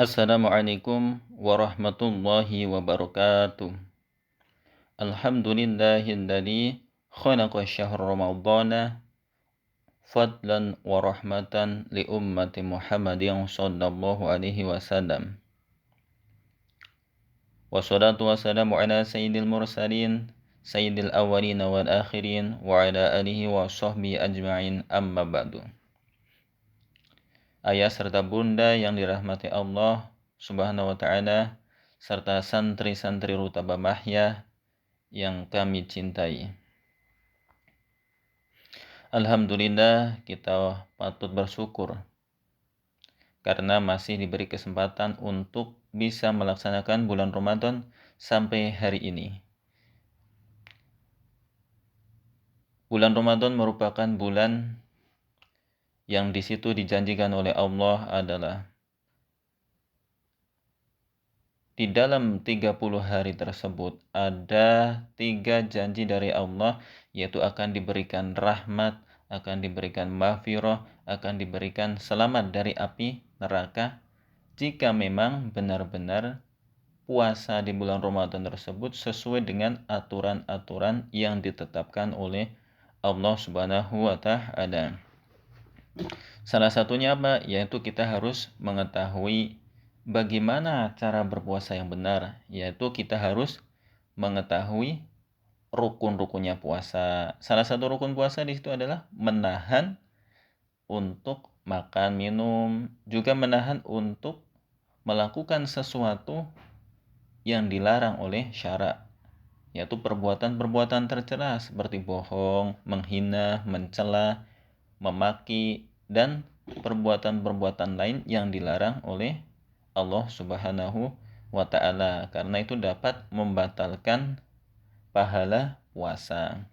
Assalamualaikum warahmatullahi wabarakatuh. Alhamdulillahilladzi khalaqa syahr ramadhana fadlan wa rahmatan li ummati Muhammadin sallallahu alaihi wasallam. Wassalatu wassalamu ala sayyidil mursalin sayyidil awwalin wal akhirin wa ala alihi wa sahbihi ajma'in, amma ba'du. Ayah serta bunda yang dirahmati Allah Subhanahu wa ta'ala, serta santri-santri Ruta Bamahya yang kami cintai. Alhamdulillah, kita patut bersyukur karena masih diberi kesempatan untuk bisa melaksanakan bulan Ramadan sampai hari ini. Bulan Ramadan merupakan bulan yang di situ dijanjikan oleh Allah adalah di dalam 30 hari tersebut ada 3 janji dari Allah, yaitu akan diberikan rahmat, akan diberikan maghfirah, akan diberikan selamat dari api neraka jika memang benar-benar puasa di bulan Ramadan tersebut sesuai dengan aturan-aturan yang ditetapkan oleh Allah Subhanahu wa ta'ala. Salah satunya apa? Yaitu kita harus mengetahui bagaimana cara berpuasa yang benar, yaitu kita harus mengetahui rukun-rukunnya puasa. Salah satu rukun puasa di situ adalah menahan untuk makan, minum, juga menahan untuk melakukan sesuatu yang dilarang oleh syara, yaitu perbuatan-perbuatan tercela seperti bohong, menghina, mencela, memaki, dan perbuatan-perbuatan lain yang dilarang oleh Allah Subhanahu wa ta'ala, karena itu dapat membatalkan pahala puasa.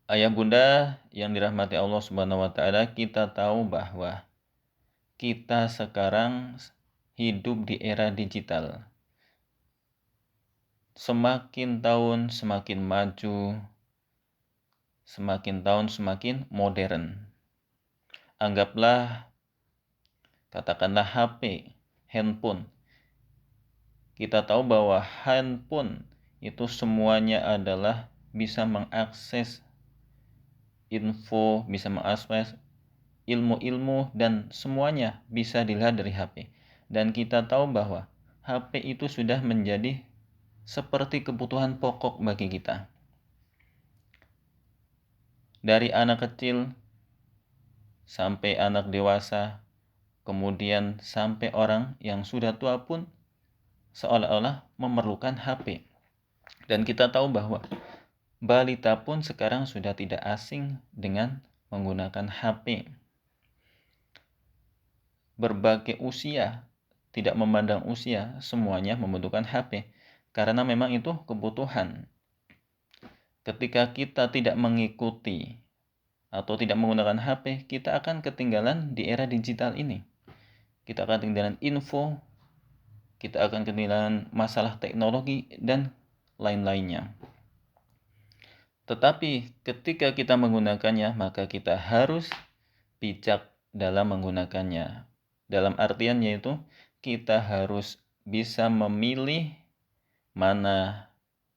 Ayah bunda yang dirahmati Allah Subhanahu wa ta'ala, kita tahu bahwa kita sekarang hidup di era digital. Semakin tahun semakin maju, semakin tahun semakin modern. Anggaplah, katakanlah HP, handphone. Kita tahu bahwa handphone itu semuanya adalah bisa mengakses info, bisa mengakses ilmu-ilmu, dan semuanya bisa dilihat dari HP. Dan kita tahu bahwa HP itu sudah menjadi seperti kebutuhan pokok bagi kita. Dari anak kecil sampai anak dewasa, kemudian sampai orang yang sudah tua pun seolah-olah memerlukan HP. Dan kita tahu bahwa balita pun sekarang sudah tidak asing dengan menggunakan HP. Berbagai usia, tidak memandang usia, semuanya membutuhkan HP. Karena memang itu kebutuhan. Ketika kita tidak mengikuti atau tidak menggunakan HP, kita akan ketinggalan di era digital ini. Kita akan ketinggalan info, kita akan ketinggalan masalah teknologi, dan lain-lainnya. Tetapi ketika kita menggunakannya, maka kita harus bijak dalam menggunakannya. Dalam artian yaitu kita harus bisa memilih mana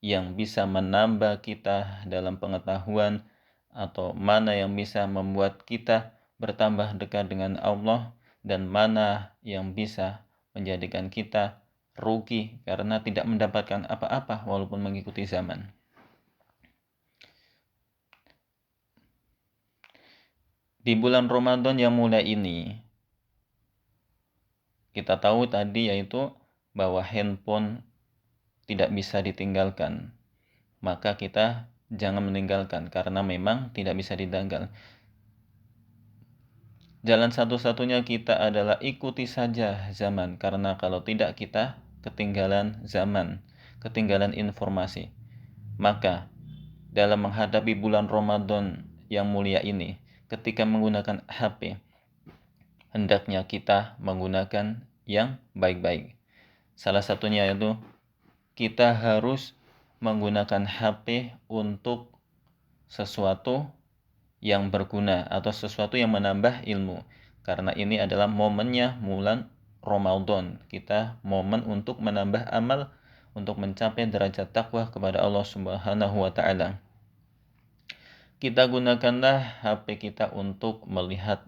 yang bisa menambah kita dalam pengetahuan, atau mana yang bisa membuat kita bertambah dekat dengan Allah, dan mana yang bisa menjadikan kita rugi karena tidak mendapatkan apa-apa walaupun mengikuti zaman. Di bulan Ramadan yang mulai ini, kita tahu tadi yaitu bahwa handphone tidak bisa ditinggalkan. Maka kita jangan meninggalkan karena memang tidak bisa ditinggal. Jalan satu-satunya kita adalah ikuti saja zaman, karena kalau tidak kita ketinggalan zaman, ketinggalan informasi. Maka dalam menghadapi bulan Ramadan yang mulia ini, ketika menggunakan HP, hendaknya kita menggunakan yang baik-baik. Salah satunya yaitu kita harus menggunakan HP untuk sesuatu yang berguna atau sesuatu yang menambah ilmu. karena ini adalah momennya bulan Ramadan. Kita momen untuk menambah amal, untuk mencapai derajat takwa kepada Allah Subhanahu wa taala. Kita gunakanlah HP kita untuk melihat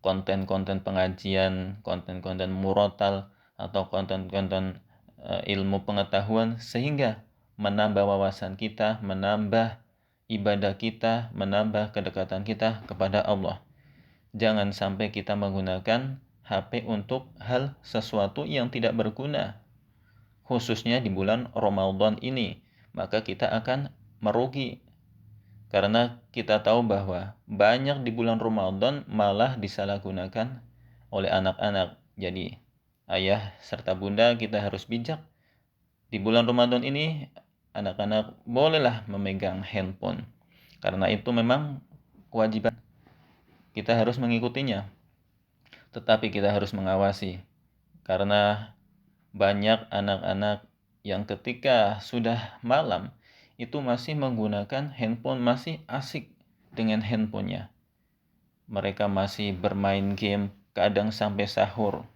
konten-konten pengajian, konten-konten murotal, atau konten-konten ilmu pengetahuan, sehingga menambah wawasan kita, menambah ibadah kita, menambah kedekatan kita kepada Allah. Jangan sampai kita menggunakan HP untuk hal sesuatu yang tidak berguna, khususnya di bulan Ramadan ini. Maka kita akan merugi, karena kita tahu bahwa banyak di bulan Ramadan malah disalahgunakan oleh anak-anak. Jadi ayah serta bunda kita harus bijak. Di bulan Ramadan ini anak-anak bolehlah memegang handphone, karena itu memang kewajiban. Kita harus mengikutinya, tetapi kita harus mengawasi, karena banyak anak-anak yang ketika sudah malam itu masih menggunakan handphone, masih asik dengan handphonenya. Mereka masih bermain game, kadang sampai sahur.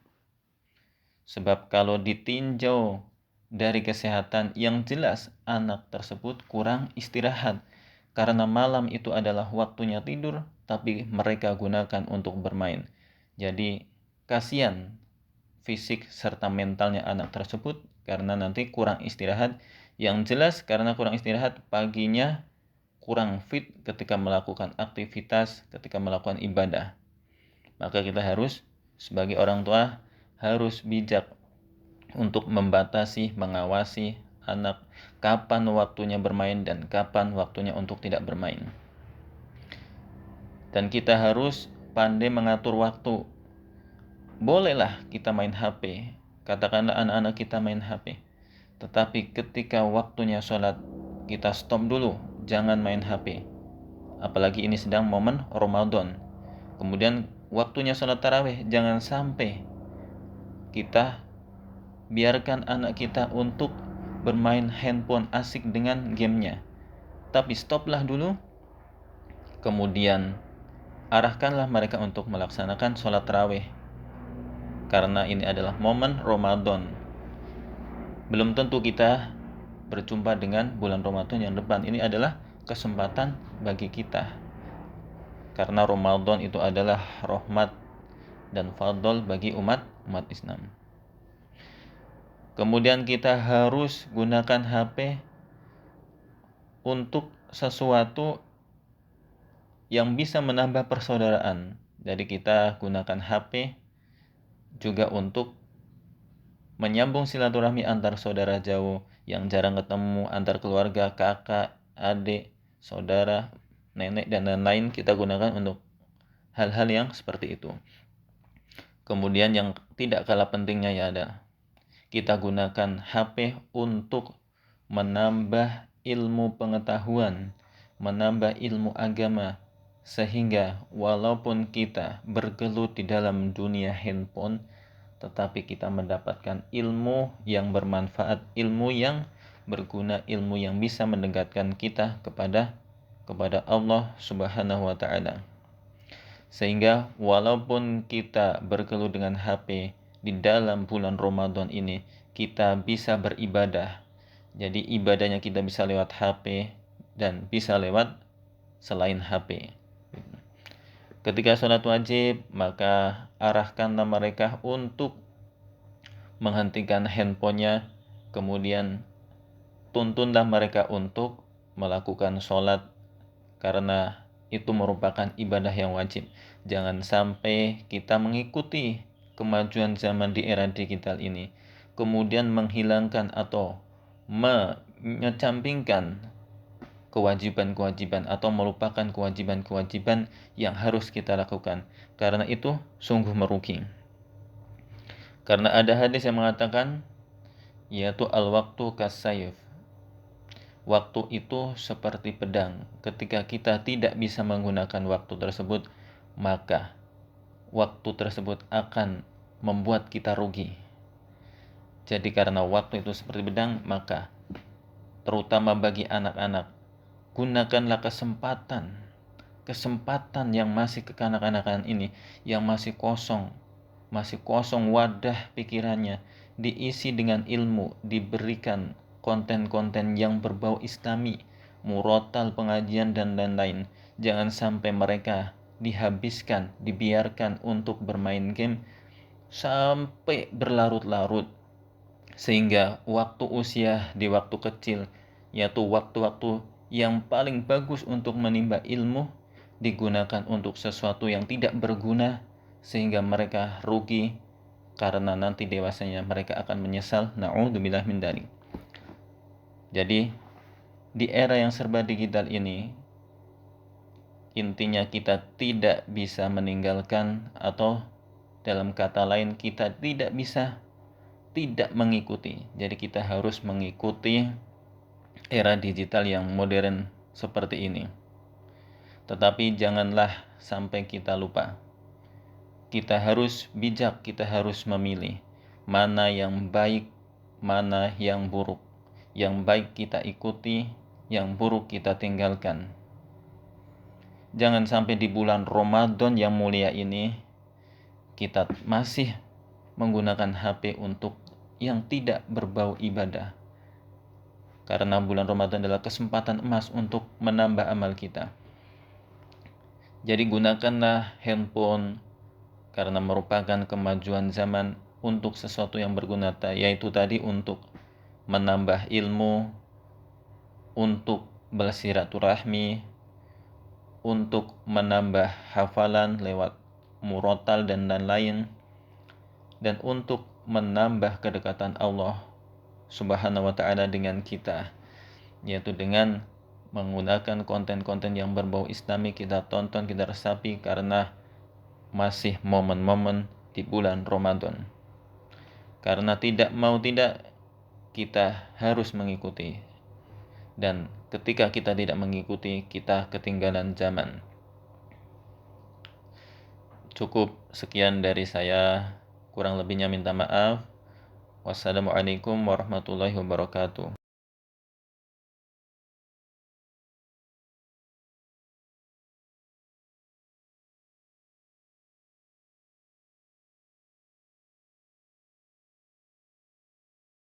Sebab kalau ditinjau dari kesehatan, yang jelas anak tersebut kurang istirahat, karena malam itu adalah waktunya tidur, tapi mereka gunakan untuk bermain. Jadi kasihan fisik serta mentalnya anak tersebut karena nanti kurang istirahat. Yang jelas karena kurang istirahat, paginya kurang fit ketika melakukan aktivitas, ketika melakukan ibadah. Maka kita harus sebagai orang tua harus bijak untuk membatasi, mengawasi anak kapan waktunya bermain dan kapan waktunya untuk tidak bermain. Dan kita harus pandai mengatur waktu. Bolehlah kita main HP, katakanlah anak-anak kita main HP, tetapi ketika waktunya sholat, kita stop dulu, jangan main HP. Apalagi ini sedang momen Ramadan. Kemudian waktunya sholat tarawih, jangan sampai kita biarkan anak kita untuk bermain handphone asik dengan gamenya. Tapi stoplah dulu, kemudian arahkanlah mereka untuk melaksanakan sholat tarawih, karena ini adalah momen Ramadan. Belum tentu kita berjumpa dengan bulan Ramadan yang depan. Ini adalah kesempatan bagi kita, karena Ramadan itu adalah rahmat dan fadl bagi umat Islam. Kemudian kita harus gunakan HP untuk sesuatu yang bisa menambah persaudaraan. Jadi kita gunakan HP juga untuk menyambung silaturahmi antar saudara jauh yang jarang ketemu, antar keluarga, kakak, adik, saudara, nenek, dan lain-lain. Kita gunakan untuk hal-hal yang seperti itu. Kemudian yang tidak kalah pentingnya ya ada, kita gunakan HP untuk menambah ilmu pengetahuan, menambah ilmu agama, sehingga walaupun kita bergelut di dalam dunia handphone, tetapi kita mendapatkan ilmu yang bermanfaat, ilmu yang berguna, ilmu yang bisa mendekatkan kita kepada Allah Subhanahu wa taala. Sehingga walaupun kita bergelut dengan HP di dalam bulan Ramadan ini, kita bisa beribadah. Jadi ibadahnya kita bisa lewat HP dan bisa lewat selain HP. Ketika sholat wajib, maka arahkanlah mereka untuk menghentikan handphonenya, kemudian tuntunlah mereka untuk melakukan sholat, karena itu merupakan ibadah yang wajib. Jangan sampai kita mengikuti kemajuan zaman di era digital ini, kemudian menghilangkan atau mengecampingkan kewajiban-kewajiban atau melupakan kewajiban-kewajiban yang harus kita lakukan, karena itu sungguh merugi. Karena ada hadis yang mengatakan, yaitu al-waktu kasayf, waktu itu seperti pedang. Ketika kita tidak bisa menggunakan waktu tersebut, maka waktu tersebut akan membuat kita rugi. Jadi karena waktu itu seperti pedang, maka terutama bagi anak-anak, gunakanlah kesempatan kesempatan yang masih kekanak-kanakan ini, yang masih kosong wadah pikirannya, diisi dengan ilmu, diberikan konten-konten yang berbau islami, murotal, pengajian, dan lain-lain. Jangan sampai mereka dibiarkan untuk bermain game sampai berlarut-larut, sehingga waktu usia di waktu kecil, yaitu waktu-waktu yang paling bagus untuk menimba ilmu, digunakan untuk sesuatu yang tidak berguna, sehingga mereka rugi karena nanti dewasanya mereka akan menyesal. Na'udzubillah min dzalik. Jadi di era yang serba digital ini, intinya kita tidak bisa meninggalkan, atau dalam kata lain kita tidak bisa tidak mengikuti. Jadi kita harus mengikuti era digital yang modern seperti ini. Tetapi janganlah sampai kita lupa. Kita harus bijak, kita harus memilih mana yang baik, mana yang buruk. Yang baik kita ikuti, yang buruk kita tinggalkan. Jangan sampai di bulan Ramadan yang mulia ini kita masih menggunakan HP untuk yang tidak berbau ibadah. Karena bulan Ramadan adalah kesempatan emas untuk menambah amal kita. Jadi gunakanlah handphone karena merupakan kemajuan zaman untuk sesuatu yang berguna, yaitu tadi untuk menambah ilmu, untuk bersilaturahmi, untuk menambah hafalan lewat murotal dan lain-lain, dan untuk menambah kedekatan Allah Subhanahu wa ta'ala dengan kita, yaitu dengan menggunakan konten-konten yang berbau islami, kita tonton, kita resapi, karena masih momen-momen di bulan Ramadan. Karena tidak kita harus mengikuti, dan ketika kita tidak mengikuti, kita ketinggalan zaman. Cukup sekian dari saya, kurang lebihnya minta maaf. Wassalamualaikum warahmatullahi wabarakatuh.